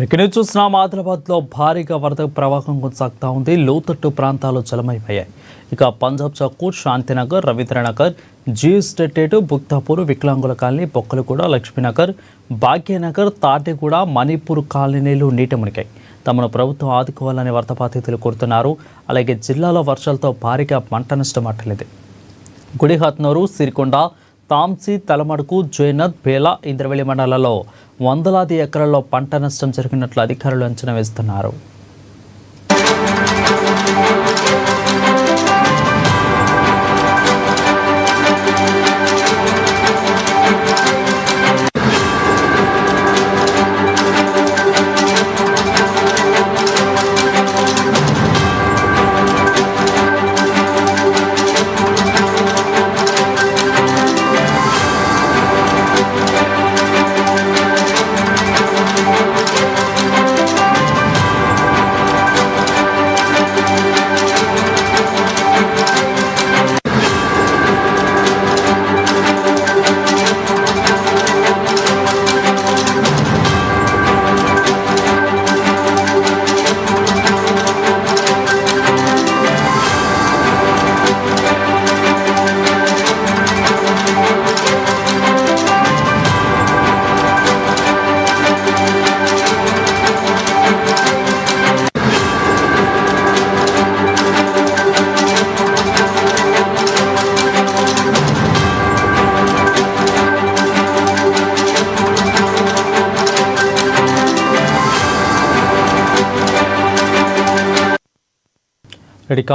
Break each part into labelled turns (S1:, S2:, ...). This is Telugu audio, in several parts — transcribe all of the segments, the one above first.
S1: బ్రేకింగ్ చూస్తున్నాం. ఆదిలాబాద్లో భారీగా వరద ప్రవాహం కొనసాగుతూ ఉంది. లోతట్టు ప్రాంతాలు జలమైపోయాయి. ఇక పంజాబ్ చౌక్, శాంతినగర్, రవీంద్రనగర్, జీఎస్టేట్, బుక్తాపూర్, వికలాంగుల కాలనీ, బొక్కలగూడ, లక్ష్మీనగర్, భాగ్యనగర్, తాటిగూడ, మణిపూర్ కాలనీలు నీట మునిగాయి. తమను ప్రభుత్వం ఆదుకోవాలని వరద బాధితులు కోరుతున్నారు. అలాగే జిల్లాలో వర్షాలతో భారీగా పంట నష్టం అట్టలేదు. గుడిహత్నూరు, సిరికొండ, తాంసీ, తలమడుకు, జైనత్, బేలా, ఇంద్రవెల్లి మండలాల్లో వందలాది ఎకరాల్లో పంట నష్టం జరిగినట్లు అధికారులు అంచనా వేస్తున్నారు.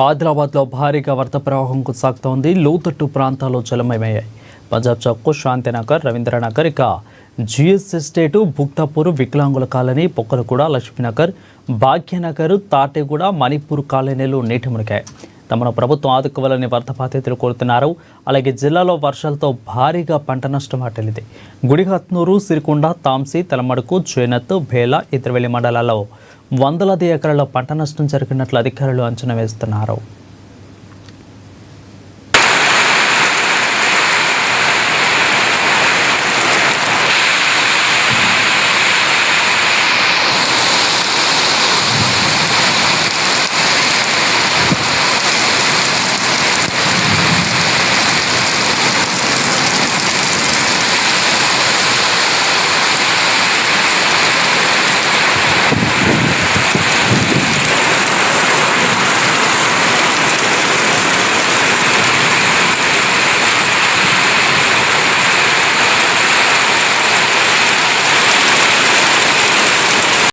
S1: ఆదిలాబాద్లో భారీగా వరద ప్రవాహం కొనసాగుతోంది. లోతట్టు ప్రాంతాల్లో జలమయమయ్యాయి. పంజాబ్ చౌక్, శాంతినగర్, రవీంద్రనగర్, ఇక జిఎస్ ఎస్టేటు, బుక్తాపూర్, వికలాంగుల కాలనీ, పొక్కలగూడ, లక్ష్మీనగర్, భాగ్యనగర్, తాటిగూడ, మణిపూర్ కాలనీలు నీటి మునిగాయి. తమను ప్రభుత్వం ఆదుకోవాలని వరద బాధితులు కోరుతున్నారు. అలాగే జిల్లాలో వర్షాలతో భారీగా పంట నష్టం వాటిల్లింది. గుడిహత్నూరు, సిరికొండ, తాంసీ, తలమడుకు, జైనత్, బేలా, ఇంద్రవెల్లి మండలాల్లో వందలాది ఎకరాల్లో పంట నష్టం జరిగినట్లు అధికారులు అంచనా వేస్తున్నారు.